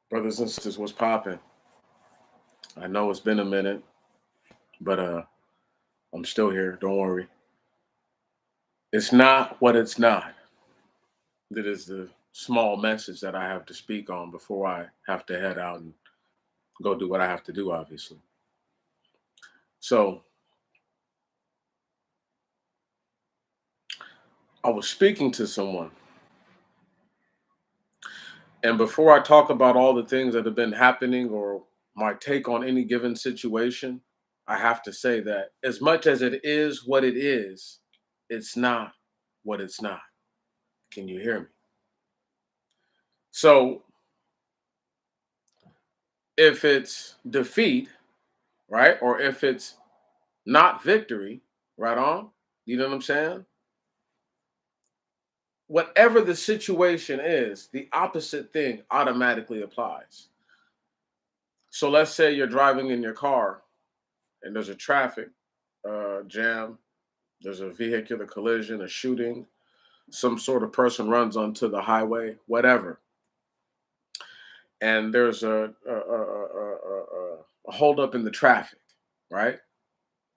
Brothers and sisters, what's popping? I know it's been a minute, but I'm still here. Don't worry. It's not what it's not. That is the small message that I have to speak on before I have to head out and go do what I have to do, obviously. So I was speaking to someone, and before I talk about all the things that have been happening or my take on any given situation, I have to say that as much as it is what it is, it's not what it's not. Can you hear me? So if it's defeat, right? Or if it's not victory, right on? You know what I'm saying? Whatever the situation is, the opposite thing automatically applies. So let's say you're driving in your car and there's a traffic jam, there's a vehicular collision, a shooting, some sort of person runs onto the highway, whatever, and there's a hold up in the traffic, right?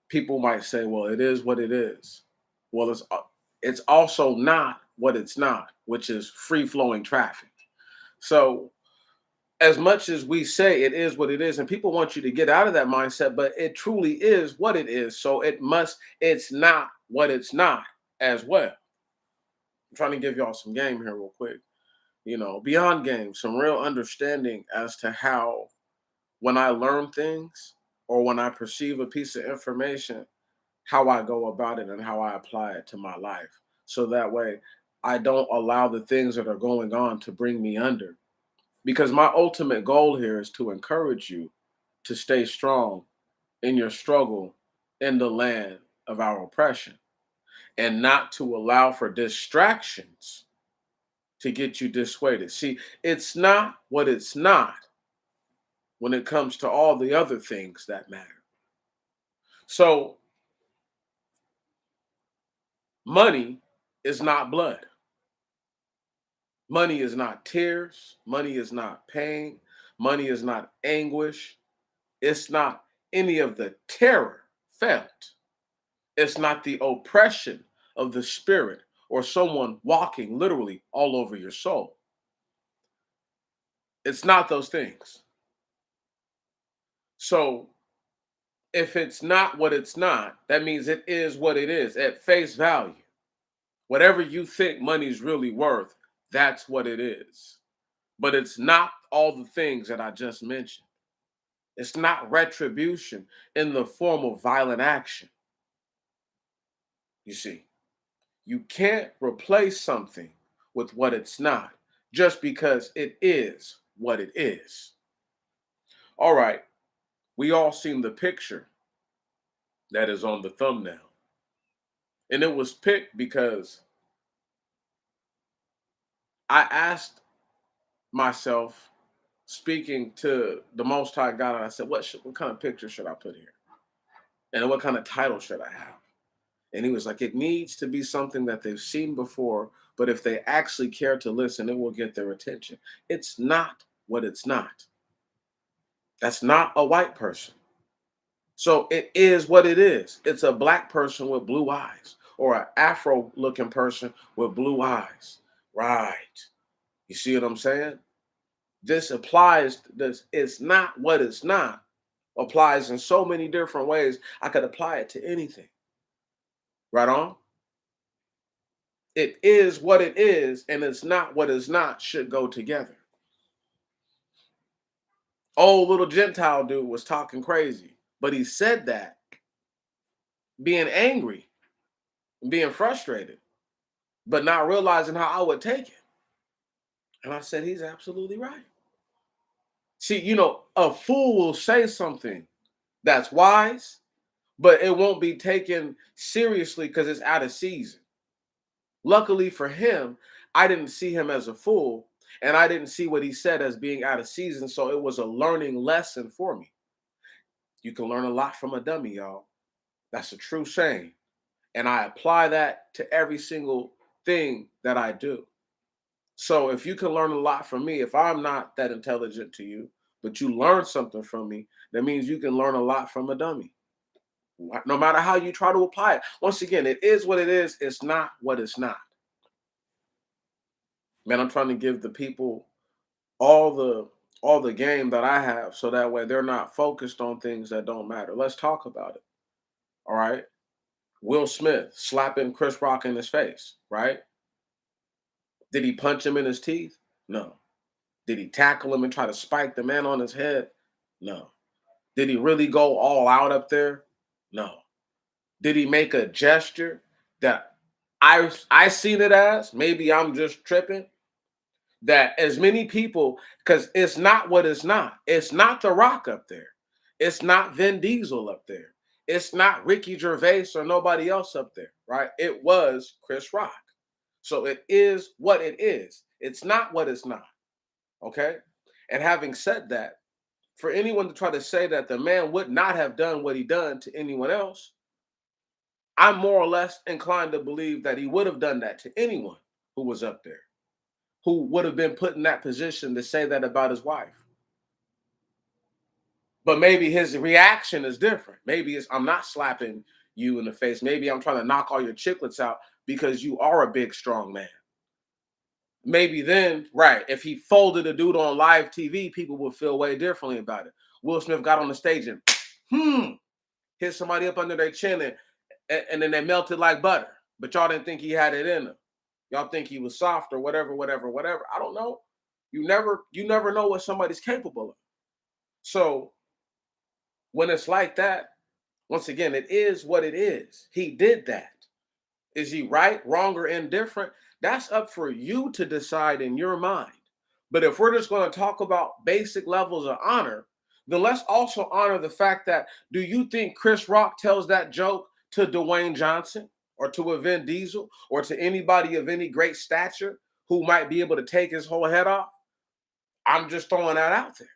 People might say, well, it is what it is. Well, it's also not what it's not, which is free flowing traffic. So as much as we say it is what it is, and people want you to get out of that mindset, but it truly is what it is. So it's not what it's not as well. I'm trying to give y'all some game here real quick. Beyond game, some real understanding as to how when I learn things or when I perceive a piece of information, how I go about it and how I apply it to my life. So that way I don't allow the things that are going on to bring me under. Because my ultimate goal here is to encourage you to stay strong in your struggle in the land of our oppression and not to allow for distractions to get you dissuaded. See, it's not what it's not when it comes to all the other things that matter. So, money is not blood. Money is not tears. Money is not pain. Money is not anguish. It's not any of the terror felt. It's not the oppression of the spirit or someone walking literally all over your soul. It's not those things. So if it's not what it's not, that means it is what it is at face value. Whatever you think money's really worth, that's what it is. But it's not all the things that I just mentioned. It's not retribution in the form of violent action. You see, you can't replace something with what it's not just because it is what it is. All right, we all seen the picture that is on the thumbnail. And it was picked because I asked myself, speaking to the Most High God, and I said, what kind of picture should I put here? And what kind of title should I have? And he was like, it needs to be something that they've seen before, but if they actually care to listen, it will get their attention. It's not what it's not. That's not a white person. So it is what it is. It's a black person with blue eyes or an Afro looking person with blue eyes. Right. You see what I'm saying? This applies, this it's not what it's not applies in so many different ways. I could apply it to anything. Right on? It is what it is, and it's not what it's not should go together. Old little Gentile dude was talking crazy, but he said that being angry, being frustrated, but not realizing how I would take it. And I said, he's absolutely right. See, a fool will say something that's wise, but it won't be taken seriously because it's out of season. Luckily for him, I didn't see him as a fool, and I didn't see what he said as being out of season. So it was a learning lesson for me. You can learn a lot from a dummy, y'all. That's a true saying. And I apply that to every single thing that I do. So if you can learn a lot from me, if I'm not that intelligent to you, but you learn something from me, that means you can learn a lot from a dummy. No matter how you try to apply it. Once again, it is what it is. It's not what it's not. Man, I'm trying to give the people all the all the game that I have so that way they're not focused on things that don't matter. Let's talk about it. All right. Will Smith slapping Chris Rock in his face, right? Did he punch him in his teeth? No. Did he tackle him and try to spike the man on his head? No. Did he really go all out up there? No. Did he make a gesture that I seen it as? Maybe I'm just tripping. That as many people, because it's not what it's not. It's not The Rock up there. It's not Vin Diesel up there. It's not Ricky Gervais or nobody else up there, right? It was Chris Rock. So it is what it is. It's not what it's not. Okay. And having said that, for anyone to try to say that the man would not have done what he done to anyone else, I'm more or less inclined to believe that he would have done that to anyone who was up there, who would have been put in that position to say that about his wife. But maybe his reaction is different. Maybe it's I'm not slapping you in the face. Maybe I'm trying to knock all your chiclets out because you are a big, strong man. Maybe then, right, if he folded a dude on live TV, people would feel way differently about it. Will Smith got on the stage and hit somebody up under their chin and then they melted like butter. But y'all didn't think he had it in him. Y'all think he was soft or whatever, whatever, whatever. I don't know. You never know what somebody's capable of. So when it's like that, once again, it is what it is. He did that. Is he right, wrong, or indifferent? That's up for you to decide in your mind. But if we're just going to talk about basic levels of honor, then let's also honor the fact that do you think Chris Rock tells that joke to Dwayne Johnson or to a Vin Diesel or to anybody of any great stature who might be able to take his whole head off? I'm just throwing that out there.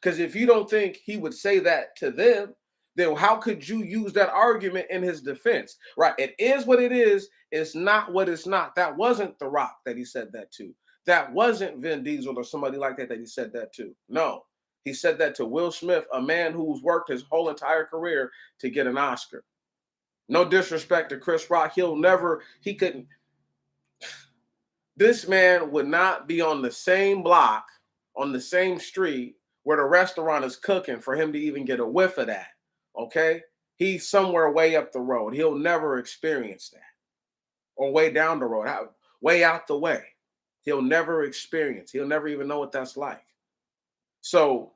Because if you don't think he would say that to them, then how could you use that argument in his defense? Right. It is what it is. It's not what it's not. That wasn't The Rock that he said that to. That wasn't Vin Diesel or somebody like that he said that to. No. He said that to Will Smith, a man who's worked his whole entire career to get an Oscar. No disrespect to Chris Rock. He couldn't. This man would not be on the same block, on the same street where the restaurant is cooking for him to even get a whiff of that. Okay. He's somewhere way up the road. He'll never experience that. Or way down the road, way out the way. He'll never experience. He'll never even know what that's like. So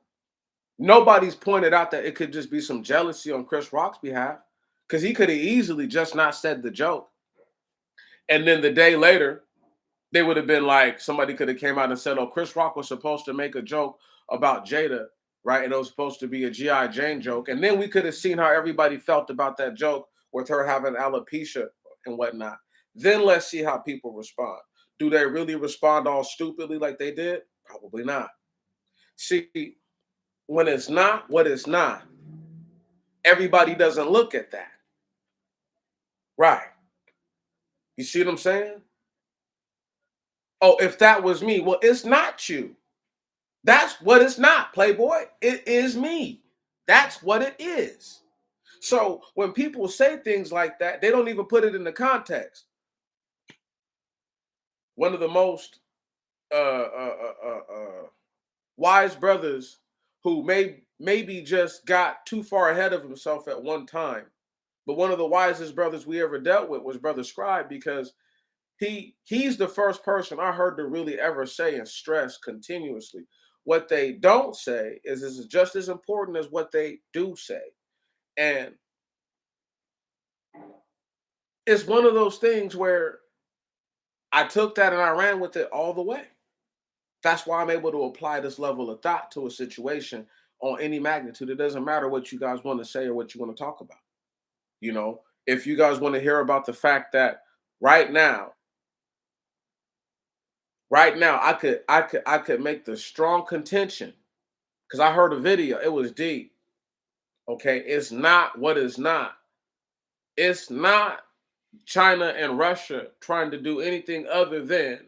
nobody's pointed out that it could just be some jealousy on Chris Rock's behalf because he could have easily just not said the joke. And then the day later, they would have been like, somebody could have came out and said, oh, Chris Rock was supposed to make a joke about Jada, right? And it was supposed to be a G.I. Jane joke. And then we could have seen how everybody felt about that joke with her having alopecia and whatnot. Then let's see how people respond. Do they really respond all stupidly like they did? Probably not. See, when it's not what it's not, everybody doesn't look at that. Right. You see what I'm saying? Oh, if that was me, well, it's not you. That's what it's not, Playboy. It is me. That's what it is. So when people say things like that, they don't even put it in the context. One of the most wise brothers who maybe just got too far ahead of himself at one time, but one of the wisest brothers we ever dealt with was Brother Scribe because he's the first person I heard to really ever say and stress continuously. What they don't say is just as important as what they do say. And it's one of those things where I took that and I ran with it all the way. That's why I'm able to apply this level of thought to a situation on any magnitude. It doesn't matter what you guys want to say or what you want to talk about. You know, if you guys want to hear about the fact that right now, I could make the strong contention because I heard a video. It was deep. Okay, it's not what it's not. It's not China and Russia trying to do anything other than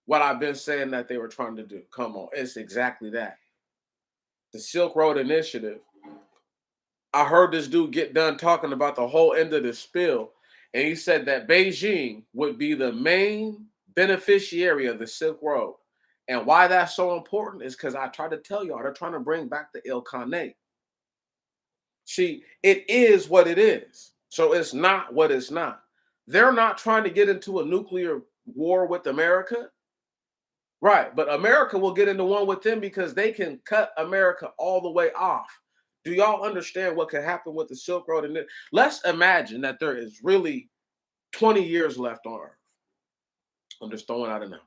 what I've been saying that they were trying to do. Come on, it's exactly that. The Silk Road Initiative. I heard this dude get done talking about the whole end of the spill, and he said that Beijing would be the main beneficiary of the Silk Road. And why that's so important is because I tried to tell y'all, they're trying to bring back the Ilkhanate. See, it is what it is. So it's not what it's not. They're not trying to get into a nuclear war with America. Right. But America will get into one with them because they can cut America all the way off. Do y'all understand what could happen with the Silk Road? And let's imagine that there is really 20 years left on Earth. I'm just throwing out a number.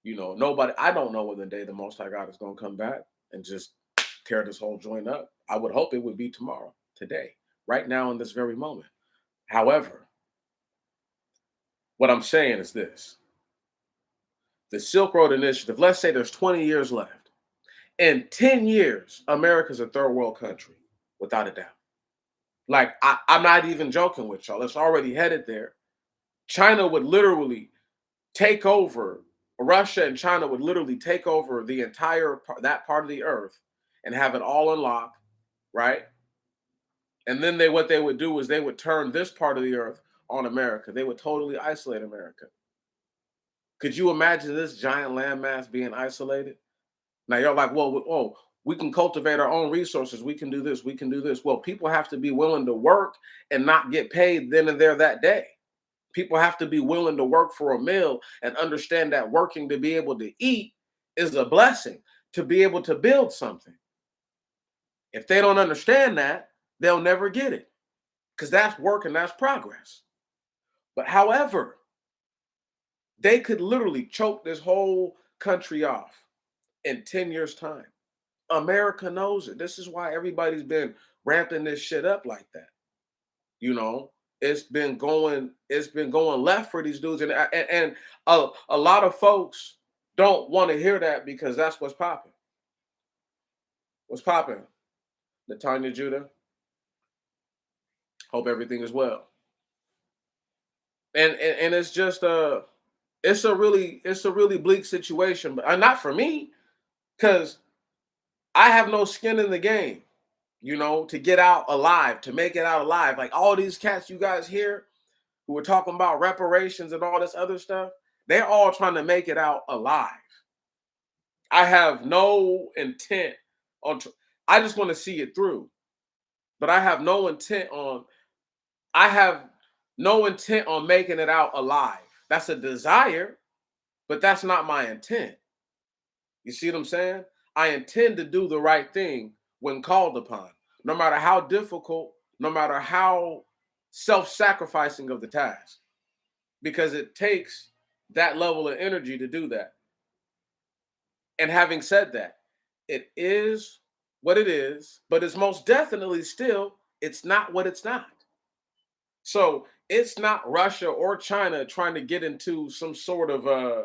Nobody, I don't know when the day the Most High God is going to come back and just tear this whole joint up. I would hope it would be tomorrow, today, right now in this very moment. However, what I'm saying is this. The Silk Road Initiative, let's say there's 20 years left. In 10 years, America's a third world country, without a doubt. Like, I'm not even joking with y'all. It's already headed there. China would literally take over, Russia and China would literally take over the entire that part of the earth and have it all unlocked, right? And then what they would do is they would turn this part of the earth on America. They would totally isolate America. Could you imagine this giant landmass being isolated? Now you're like, well, oh, we can cultivate our own resources. We can do this. We can do this. Well, people have to be willing to work and not get paid then and there that day. People have to be willing to work for a meal and understand that working to be able to eat is a blessing, to be able to build something. If they don't understand that, they'll never get it, because that's work and that's progress. But however, they could literally choke this whole country off in 10 years' time. America knows it. This is why everybody's been ramping this shit up like that. It's been going left for these dudes, and a lot of folks don't want to hear that because that's what's popping. What's popping? Natanya Judah. Hope everything is well. And it's just it's a really bleak situation, but not for me, because I have no skin in the game, to get out alive, to make it out alive. Like all these cats you guys hear who were talking about reparations and all this other stuff, they're all trying to make it out alive. I have no intent on, I just want to see it through, but I have no intent on, making it out alive. That's a desire, but that's not my intent. You see what I'm saying? I intend to do the right thing when called upon, no matter how difficult, no matter how self-sacrificing of the task, because it takes that level of energy to do that. And having said that, it is what it is, but it's most definitely still, it's not what it's not. So it's not Russia or China trying to get into some sort of a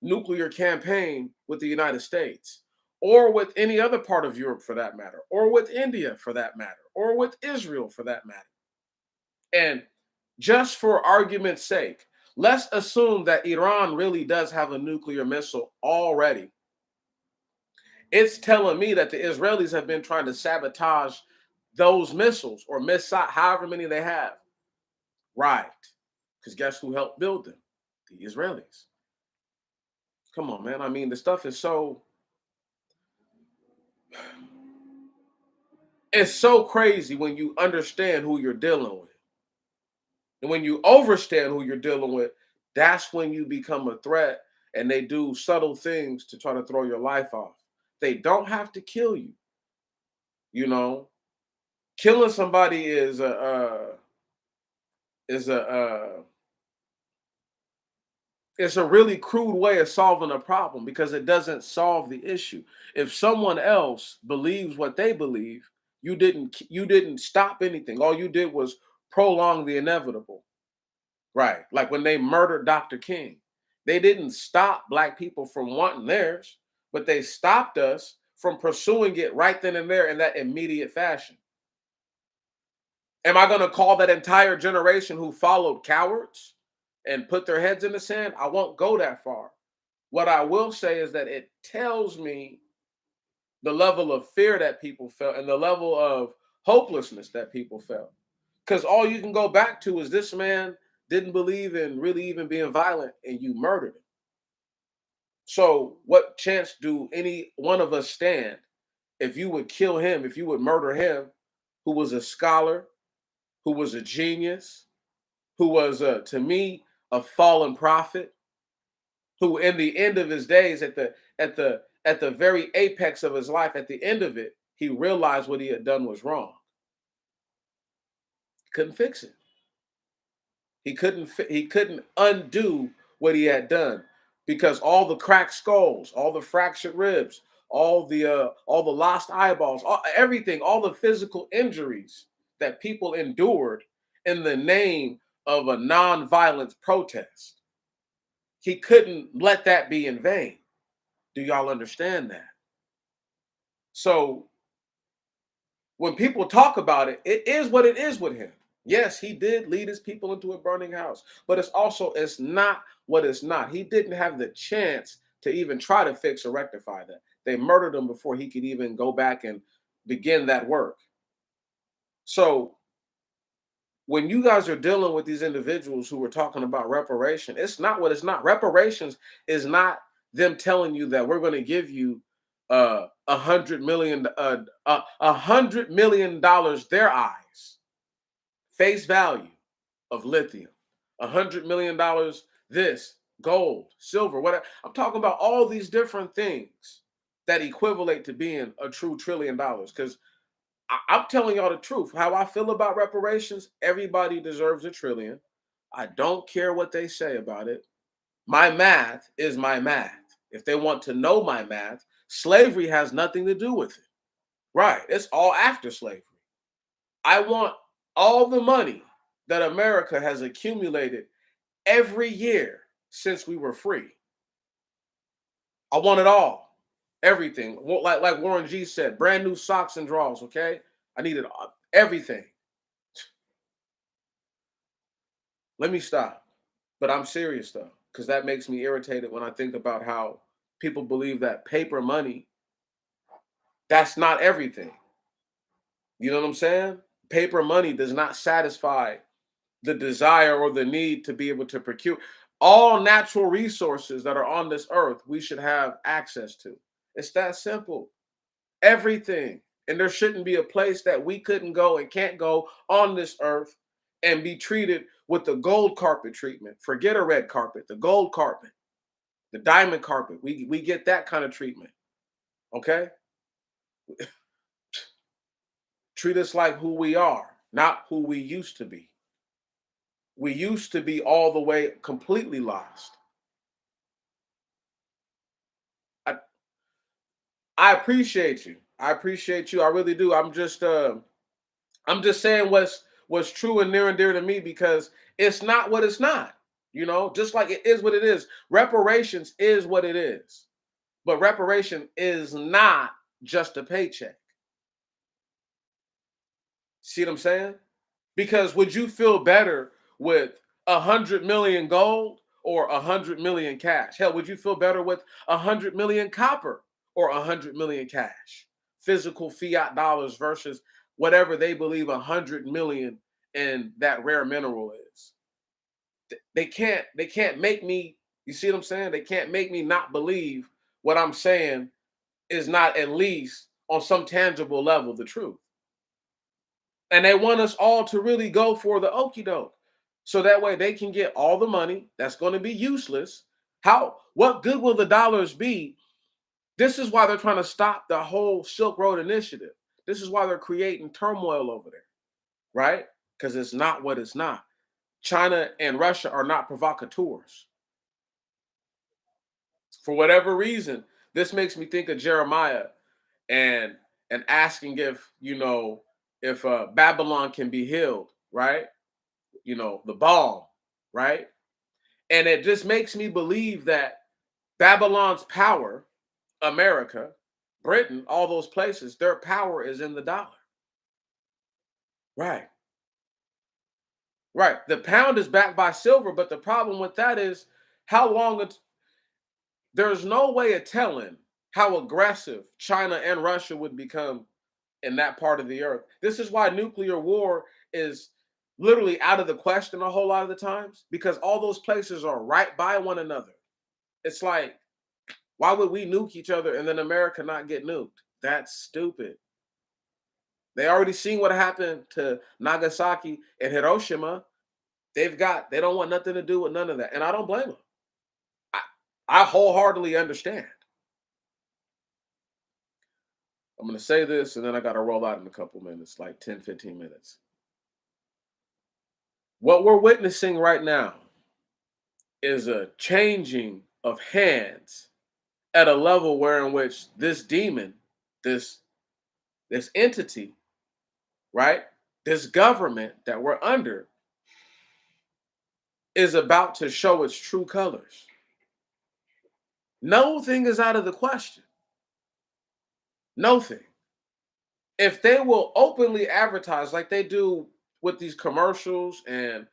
nuclear campaign with the United States, or with any other part of Europe for that matter, or with India for that matter, or with Israel for that matter. And just for argument's sake, let's assume that Iran really does have a nuclear missile already. It's telling me that the Israelis have been trying to sabotage those missiles or however many they have. Right. Because guess who helped build them? The Israelis. Come on, man. I mean, the stuff is it's so crazy when you understand who you're dealing with. And when you understand who you're dealing with, that's when you become a threat, and they do subtle things to try to throw your life off. They don't have to kill you. Killing somebody is it's a really crude way of solving a problem, because it doesn't solve the issue. If someone else believes what they believe, you didn't stop anything. All you did was prolong the inevitable. Right. Like when they murdered Dr. King, they didn't stop Black people from wanting theirs, but they stopped us from pursuing it right then and there in that immediate fashion. Am I going to call that entire generation who followed cowards and put their heads in the sand? I won't go that far. What I will say is that it tells me the level of fear that people felt and the level of hopelessness that people felt. Because all you can go back to is this man didn't believe in really even being violent and you murdered him. So, what chance do any one of us stand if you would kill him, if you would murder him, who was a scholar, who was a genius, who was, to me, a fallen prophet, who, in the end of his days, at the very apex of his life, at the end of it, he realized what he had done was wrong. Couldn't fix it. He couldn't undo what he had done because all the cracked skulls, all the fractured ribs, all the lost eyeballs, everything, all the physical injuries that people endured in the name of a non-violent protest. He couldn't let that be in vain. Do y'all understand that? So when people talk about it, it is what it is with him. Yes, he did lead his people into a burning house, but it's not what it's not. He didn't have the chance to even try to fix or rectify that. They murdered him before he could even go back and begin that work. So when you guys are dealing with these individuals who are talking about reparation, it's not what it's not. Reparations is not them telling you that we're going to give you $100 million their eyes face value of lithium, $100 million this gold, silver, whatever. I'm talking about all these different things that equivalent to being a true $1 trillion. Because I'm telling y'all the truth. How I feel about reparations, everybody deserves a trillion. I don't care what they say about it. My math is my math. If they want to know my math, slavery has nothing to do with it. Right. It's all after slavery. I want all the money that America has accumulated every year since we were free. I want it all. Everything. Like Warren G said, brand new socks and drawers, okay? I need it all. Everything. Let me stop. But I'm serious though, because that makes me irritated when I think about how people believe that paper money, that's not everything. You know what I'm saying? Paper money does not satisfy the desire or the need to be able to procure all natural resources that are on this earth. We should have access to. It's that simple. Everything. And there shouldn't be a place that we couldn't go and can't go on this earth and be treated with the gold carpet treatment. Forget a red carpet, the gold carpet, the diamond carpet. We get that kind of treatment. Okay? Treat us like who we are, not who we used to be. We used to be all the way completely lost. I, I appreciate you. I appreciate you. I really do. I'm just saying what's true and near and dear to me because it's not what it's not. Just like it is what it is. Reparations is what it is. But reparation is not just a paycheck. See what I'm saying? Because would you feel better with 100 million gold or 100 million cash? Hell, would you feel better with 100 million copper or 100 million cash? Physical fiat dollars versus whatever they believe 100 million in that rare mineral is. They can't make me, you see what I'm saying? They can't make me not believe what I'm saying is not at least on some tangible level the truth. And they want us all to really go for the okie doke. So that way they can get all the money that's going to be useless. What good will the dollars be? This is why they're trying to stop the whole Silk Road initiative. This is why they're creating turmoil over there, right? Because it's not what it's not. China and Russia are not provocateurs. For whatever reason, this makes me think of Jeremiah and asking if Babylon can be healed, right? The bomb, right? And it just makes me believe that Babylon's power, America, Britain, all those places, their power is in the dollar. Right. Right. The pound is backed by silver, but the problem with that is how long there's no way of telling how aggressive China and Russia would become in that part of the earth. This is why nuclear war is literally out of the question a whole lot of the times, because all those places are right by one another. It's like, why would we nuke each other and then America not get nuked? That's stupid. They already seen what happened to Nagasaki and Hiroshima. They don't want nothing to do with none of that. And I don't blame them. I, I wholeheartedly understand. I'm going to say this and then I got to roll out in a couple minutes, like 10, 15 minutes. What we're witnessing right now is a changing of hands at a level where in which this demon, this this entity, right? This government that we're under is about to show its true colors. No thing is out of the question. No thing. If they will openly advertise like they do with these commercials and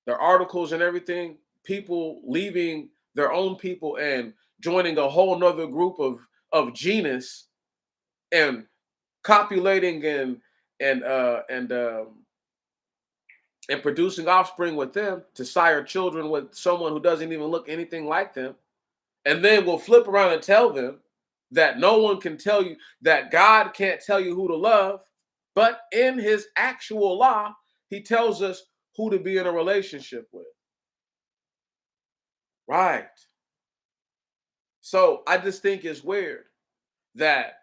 their articles and everything, people leaving their own people and joining a whole nother group of genus and copulating and producing offspring with them to sire children with someone who doesn't even look anything like them, and then we'll flip around and tell them that no one can tell you, that God can't tell you who to love, but in his actual law, he tells us who to be in a relationship with. Right. So I just think it's weird that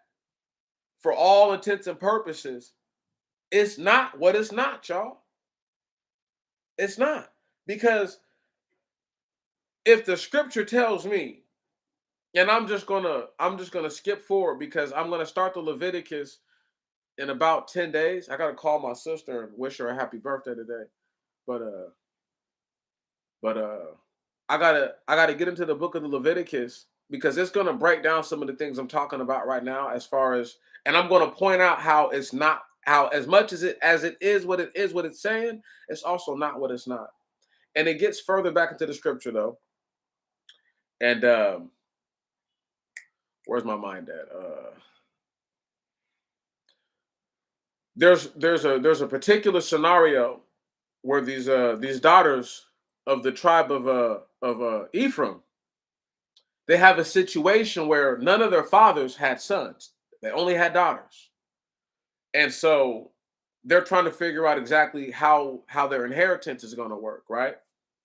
for all intents and purposes, it's not what it's not, y'all. It's not. Because if the scripture tells me, and I'm just gonna skip forward because I'm gonna start the Leviticus in about 10 days. I gotta call my sister and wish her a happy birthday today. But but I gotta get into the book of the Leviticus because it's gonna break down some of the things I'm talking about right now as far as, and I'm gonna point out how it's not, how as much as it is what it's saying, it's also not what it's not. And it gets further back into the scripture though. And where's my mind at? There's a particular scenario where these daughters of the tribe of Ephraim, they have a situation where none of their fathers had sons. They only had daughters. And so they're trying to figure out exactly how their inheritance is going to work, right?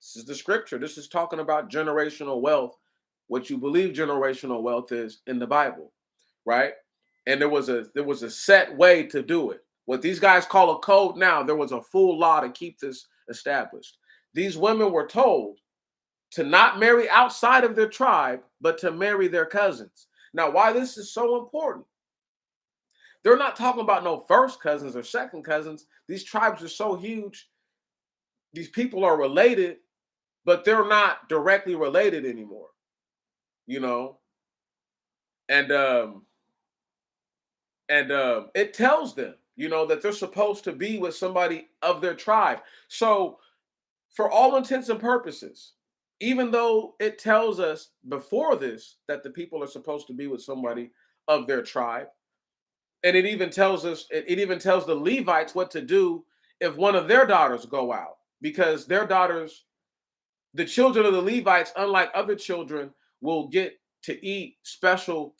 This is the scripture. This is talking about generational wealth, what you believe generational wealth is in the Bible, right? And there was a set way to do it. What these guys call a code now, there was a full law to keep this established. These women were told to not marry outside of their tribe, but to marry their cousins. Now, why this is so important? They're not talking about no first cousins or second cousins. These tribes are so huge. These people are related, but they're not directly related anymore, you know? And it tells them, that they're supposed to be with somebody of their tribe. So, for all intents and purposes, even though it tells us before this that the people are supposed to be with somebody of their tribe, and it even tells the Levites what to do if one of their daughters go out, because their daughters, the children of the Levites, unlike other children, will get to eat special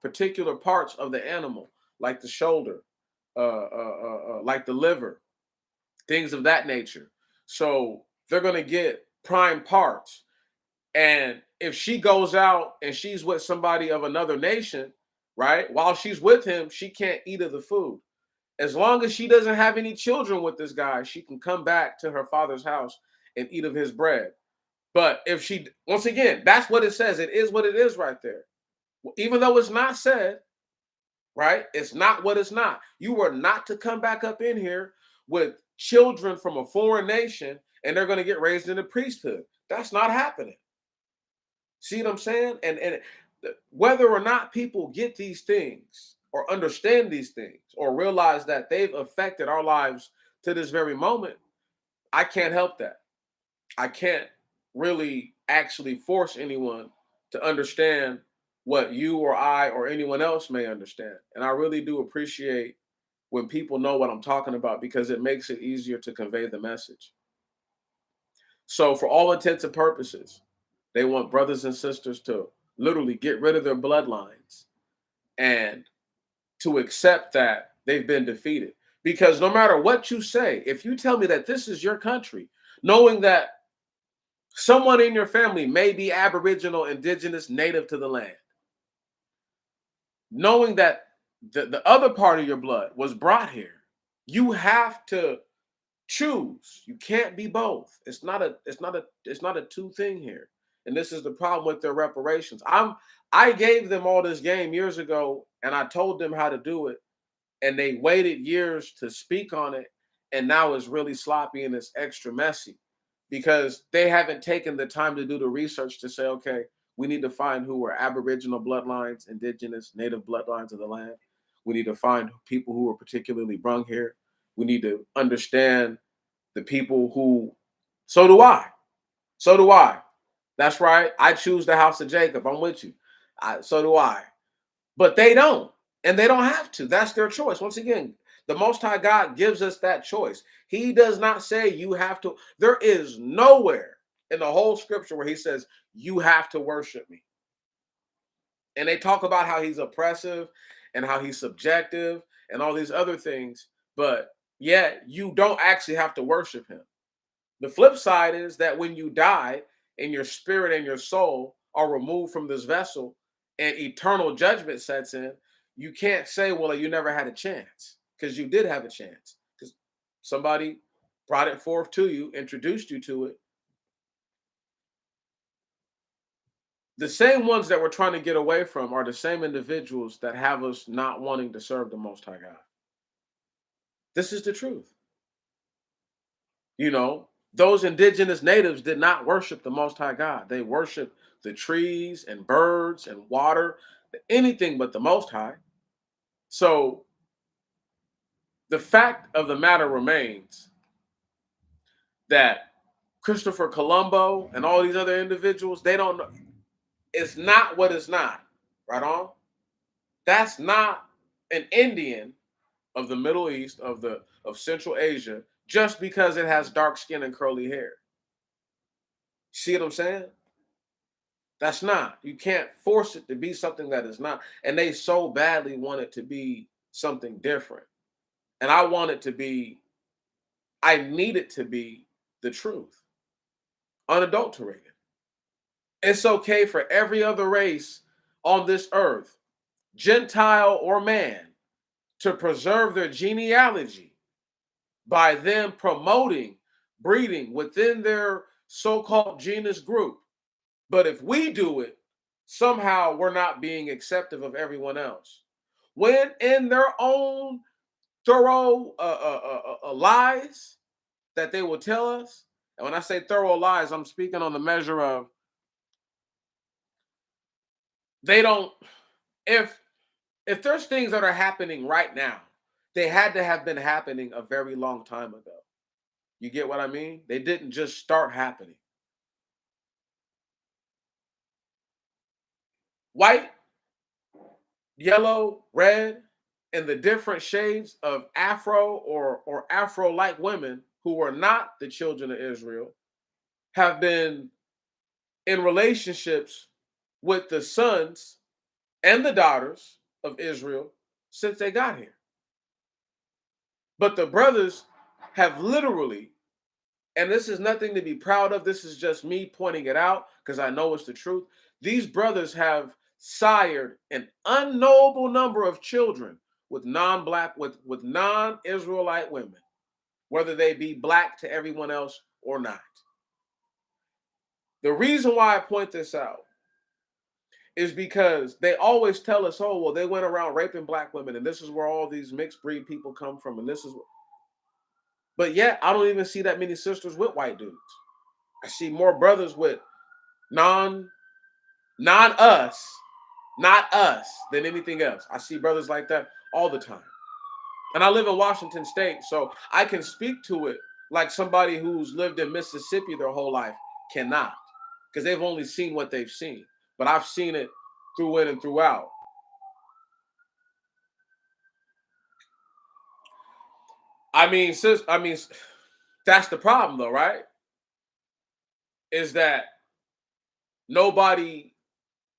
particular parts of the animal, like the shoulder, like the liver, things of that nature. So they're gonna get prime parts. And if she goes out and she's with somebody of another nation, right? While she's with him, she can't eat of the food. As long as she doesn't have any children with this guy, she can come back to her father's house and eat of his bread. But if she, once again, that's what it says. It is what it is right there. Even though it's not said, right? It's not what it's not. You are not to come back up in here with children from a foreign nation and they're going to get raised in the priesthood. That's not happening. See what I'm saying? And whether or not people get these things or understand these things or realize that they've affected our lives to this very moment, I can't help that. I can't really actually force anyone to understand what you or I or anyone else may understand. And I really do appreciate when people know what I'm talking about because it makes it easier to convey the message. So, for all intents and purposes, they want brothers and sisters to literally get rid of their bloodlines and to accept that they've been defeated. Because no matter what you say, if you tell me that this is your country, knowing that someone in your family may be Aboriginal, Indigenous, native to the land, knowing that the other part of your blood was brought here, you have to choose. You can't be both. It's not a two thing here. And this is the problem with their reparations. I gave them all this game years ago and I told them how to do it and they waited years to speak on it and now it's really sloppy and it's extra messy because they haven't taken the time to do the research to say, okay, we need to find who were Aboriginal bloodlines, Indigenous, Native bloodlines of the land. We need to find people who were particularly brung here. We need to understand the people who, so do I. So do I. That's right. I choose the house of Jacob. I'm with you. So do I. But they don't. And they don't have to. That's their choice. Once again, the Most High God gives us that choice. He does not say you have to. There is nowhere in the whole scripture where he says you have to worship me. And they talk about how he's oppressive and how he's subjective and all these other things. But yet you don't actually have to worship him. The flip side is that when you die and your spirit and your soul are removed from this vessel and eternal judgment sets in, you can't say, well, you never had a chance because you did have a chance because somebody brought it forth to you, introduced you to it. The same ones that we're trying to get away from are the same individuals that have us not wanting to serve the Most High God. This is the truth. You know, those indigenous natives did not worship the Most High God. They worshiped the trees and birds and water, anything but the Most High. So the fact of the matter remains that Christopher Colombo and all these other individuals, they don't know. It's not what it's not. Right on? That's not an Indian of the Middle East, of Central Asia, just because it has dark skin and curly hair. See what I'm saying? That's not. You can't force it to be something that is not. And they so badly want it to be something different. And I want it to be, I need it to be the truth, unadulterated. It's okay for every other race on this earth, Gentile or man, to preserve their genealogy by them promoting breeding within their so-called genus group. But if we do it, somehow we're not being acceptive of everyone else. When in their own thorough lies that they will tell us, and when I say thorough lies, I'm speaking on the measure of they don't, if there's things that are happening right now, they had to have been happening a very long time ago. You get what I mean? They didn't just start happening. White, yellow, red, and the different shades of Afro or Afro-like women who were not the children of Israel have been in relationships with the sons and the daughters of Israel since they got here. But the brothers have literally, and this is nothing to be proud of, this is just me pointing it out because I know it's the truth. These brothers have sired an unknowable number of children with non-black, with non-Israelite women, whether they be black to everyone else or not. The reason why I point this out is because they always tell us, oh, well, they went around raping black women, and this is where all these mixed breed people come from, and this is, but yet I don't even see that many sisters with white dudes. I see more brothers with non us, not us than anything else. I see brothers like that all the time. And I live in Washington State, so I can speak to it like somebody who's lived in Mississippi their whole life cannot, because they've only seen what they've seen. but I've seen it through in and throughout. I mean, that's the problem, though, right? Is that nobody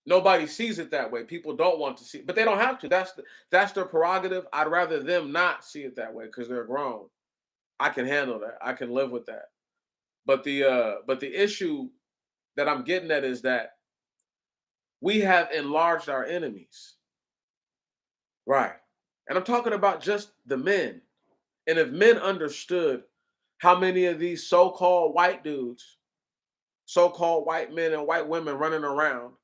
nobody sees it that way. People don't want to see, but they don't have to. That's their prerogative. I'd rather them not see it that way because they're grown. I can handle that. I can live with that. But the issue that I'm getting at is that we have enlarged our enemies, right? And I'm talking about just the men. And if men understood how many of these so-called white dudes, so-called white men and white women running around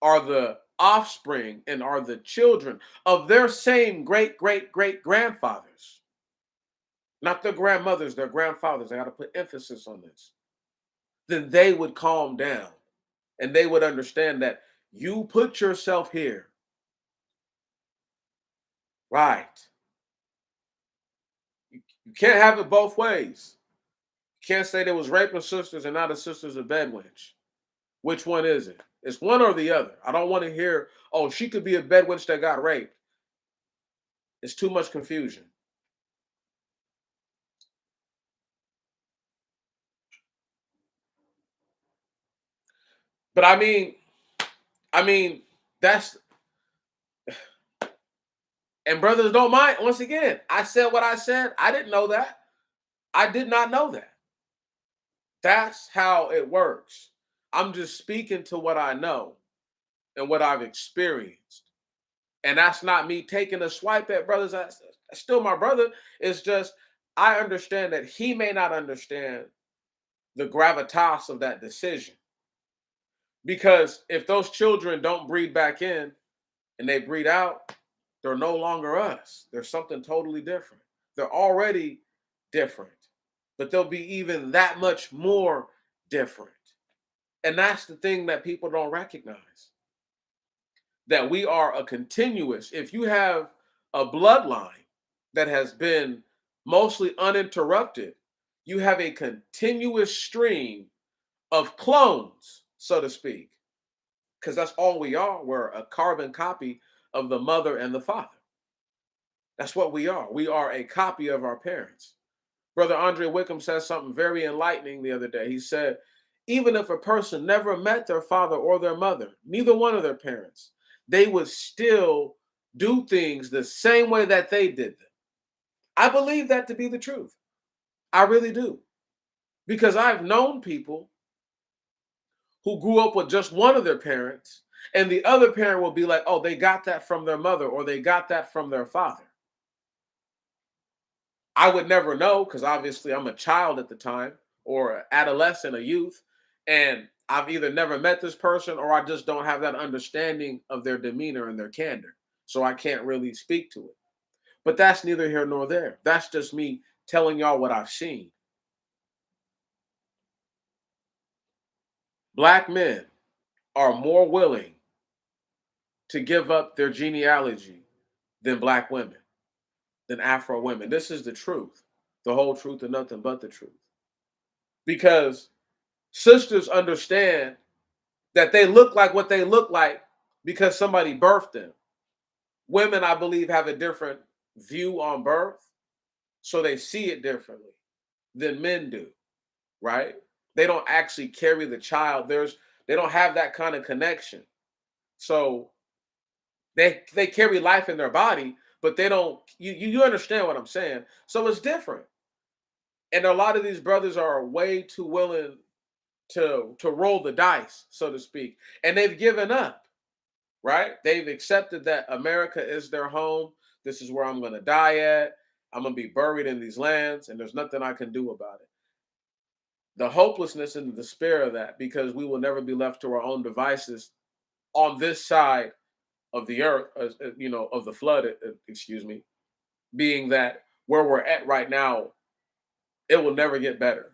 are the offspring and are the children of their same great great great grandfathers, not their grandmothers, their grandfathers. I got to put emphasis on this. Then they would calm down and they would understand that you put yourself here, right? You can't have it both ways. You can't say there was raping sisters and now the sisters a bedwench. Which one is it? It's one or the other. I don't want to hear, oh, she could be a bedwench that got raped. It's too much confusion. But I mean, that's and brothers don't mind. Once again, I said what I said. I didn't know that. I did not know that. That's how it works. I'm just speaking to what I know and what I've experienced. And that's not me taking a swipe at brothers. That's still my brother. It's just I understand that he may not understand the gravitas of that decision. Because if those children don't breed back in and they breed out, they're no longer us. They're something totally different. They're already different, but they'll be even that much more different. And that's the thing that people don't recognize, that we are a continuous, if you have a bloodline that has been mostly uninterrupted, you have a continuous stream of clones, so to speak, because that's all we are. We're a carbon copy of the mother and the father. That's what we are. We are a copy of our parents. Brother Andre Wickham said something very enlightening the other day. He said, even if a person never met their father or their mother, neither one of their parents, they would still do things the same way that they did them. I believe that to be the truth. I really do. Because I've known people who grew up with just one of their parents, and the other parent will be like, oh, they got that from their mother or they got that from their father. I would never know because obviously I'm a child at the time or adolescent, a youth, and I've either never met this person or I just don't have that understanding of their demeanor and their candor. So I can't really speak to it. But that's neither here nor there. That's just me telling y'all what I've seen. Black men are more willing to give up their genealogy than black women, than Afro women. This is the truth, the whole truth, and nothing but the truth. Because sisters understand that they look like what they look like because somebody birthed them. Women, I believe, have a different view on birth, so they see it differently than men do, right? They don't actually carry the child. They don't have that kind of connection. So they carry life in their body, but they don't you understand what I'm saying. So it's different. And a lot of these brothers are way too willing to roll the dice, so to speak. And they've given up, right? They've accepted that America is their home. This is where I'm going to die at. I'm going to be buried in these lands, and there's nothing I can do about it. The hopelessness and the despair of that, because we will never be left to our own devices on this side of the earth, of the flood, excuse me, being that where we're at right now, it will never get better.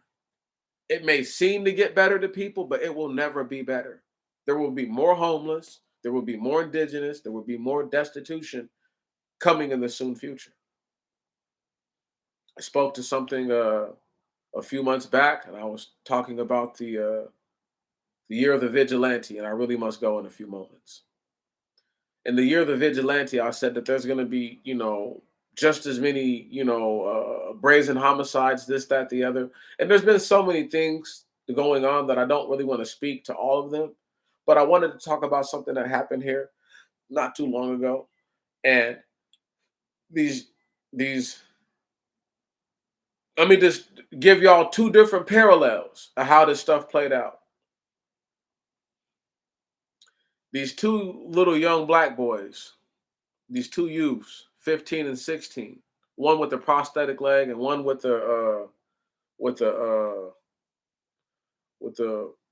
It may seem to get better to people, but it will never be better. There will be more homeless. There will be more indigenous. There will be more destitution coming in the soon future. I spoke to something a few months back, and I was talking about the the year of the vigilante, and I really must go in a few moments. In the year of the vigilante, I said that there's going to be, just as many, brazen homicides, this, that, the other. And there's been so many things going on that I don't really want to speak to all of them. But I wanted to talk about something that happened here not too long ago. And these, these, let me just give y'all two different parallels of how this stuff played out. These two little young black boys, these two youths, 15 and 16, one with a prosthetic leg and one with a with a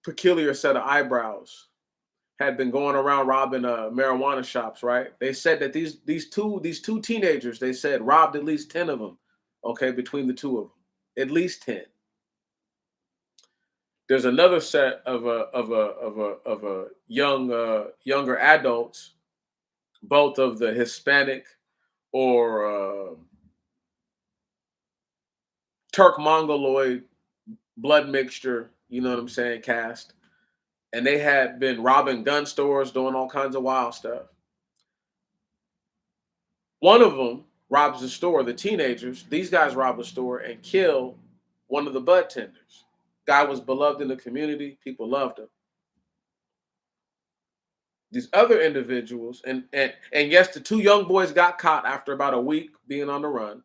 peculiar set of eyebrows, had been going around robbing marijuana shops. Right? They said that these two teenagers, they said, robbed at least 10 of them. Okay, between the two of them, at least 10. There's another set of a younger adults, both of the Hispanic or Turk Mongoloid blood mixture, you know what I'm saying, cast. And they had been robbing gun stores, doing all kinds of wild stuff. One of them robs the store, the teenagers, these guys rob the store and kill one of the bud tenders. Guy was beloved in the community, people loved him. These other individuals, and yes, the two young boys got caught after about a week being on the run.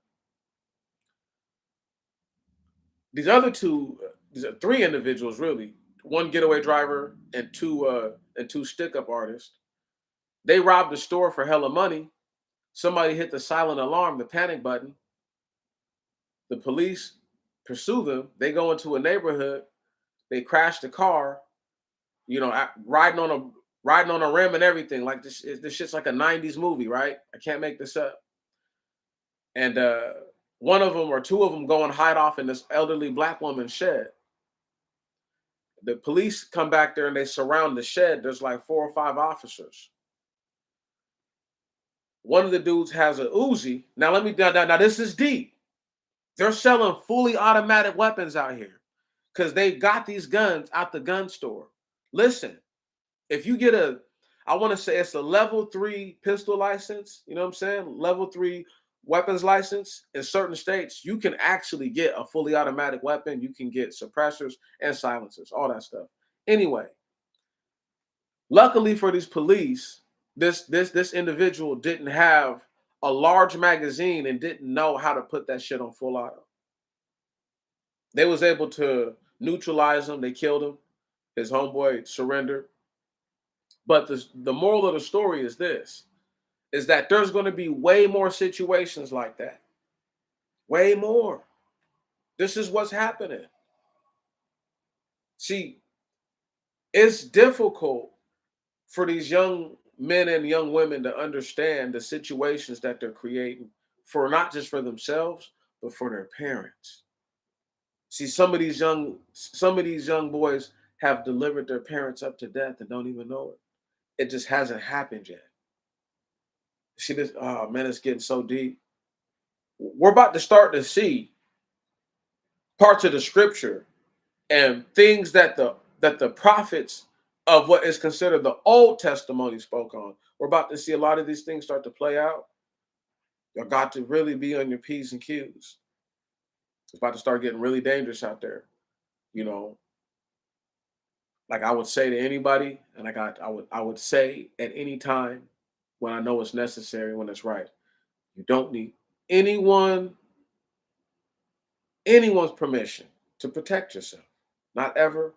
These other two, these are three individuals really, one getaway driver and two stick-up artists. They robbed the store for hella money. Somebody hit the silent alarm, the panic button. The police pursue them. They go into a neighborhood. They crash the car. Riding on a rim and everything. Like this shit's like a '90s movie, right? I can't make this up. And one of them or two of them go and hide off in this elderly black woman's shed. The police come back there and they surround the shed. There's like 4 or 5 officers. One of the dudes has a Uzi. Now let me now this is deep. They're selling fully automatic weapons out here because they got these guns out the gun store. Listen, if you get I want to say it's a level 3 pistol license, you know what I'm saying? Level 3 weapons license in certain states, you can actually get a fully automatic weapon. You can get suppressors and silencers, all that stuff. Anyway, luckily for these police, this individual didn't have a large magazine and didn't know how to put that shit on full auto. They was able to neutralize him. They killed him. His homeboy surrendered. But the moral of the story is this, is that there's going to be way more situations like that. Way more. This is what's happening. See, it's difficult for these young men and young women to understand the situations that they're creating for not just for themselves, but for their parents. See, some of these young boys have delivered their parents up to death and don't even know it. It just hasn't happened yet. See this? Oh man, it's getting so deep. We're about to start to see parts of the scripture and things that the prophets of what is considered the Old Testimony spoke on. We're about to see a lot of these things start to play out. You've got to really be on your P's and Q's. It's about to start getting really dangerous out there. You know, like I would say to anybody, and I would say at any time when I know it's necessary, when it's right. You don't need anyone anyone's permission to protect yourself. Not ever,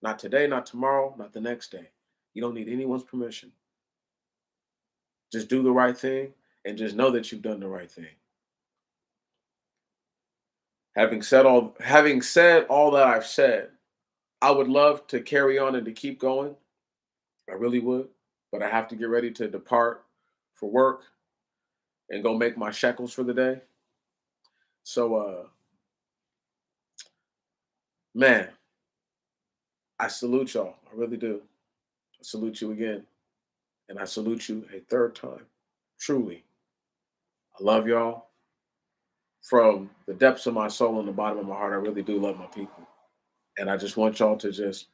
not today, not tomorrow, not the next day. You don't need anyone's permission. Just do the right thing and just know that you've done the right thing. Having said all that I've said, I would love to carry on and to keep going. I really would, but I have to get ready to depart for work and go make my shekels for the day. So man, I salute y'all. I really do. I salute you again. And I salute you a third time. Truly. I love y'all. From the depths of my soul and the bottom of my heart, I really do love my people. And I just want y'all to just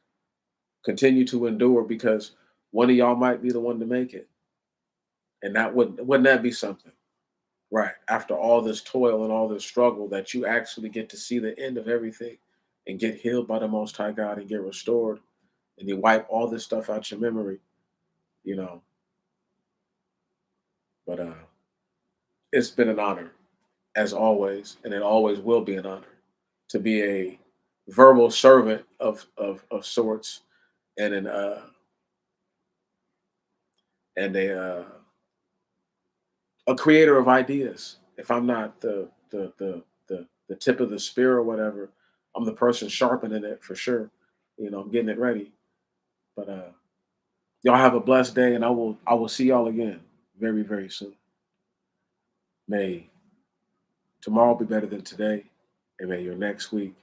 Continue to endure because one of y'all might be the one to make it. And that wouldn't that be something? Right. After all this toil and all this struggle, that you actually get to see the end of everything and get healed by the Most High God and get restored, and you wipe all this stuff out your memory, you know. But it's been an honor, as always, and it always will be an honor to be a verbal servant of sorts, and an and a creator of ideas. If I'm not the tip of the spear or whatever, I'm the person sharpening it for sure. I'm getting it ready. But y'all have a blessed day, and I will see y'all again very, very soon. May tomorrow be better than today, and may your next week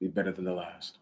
be better than the last.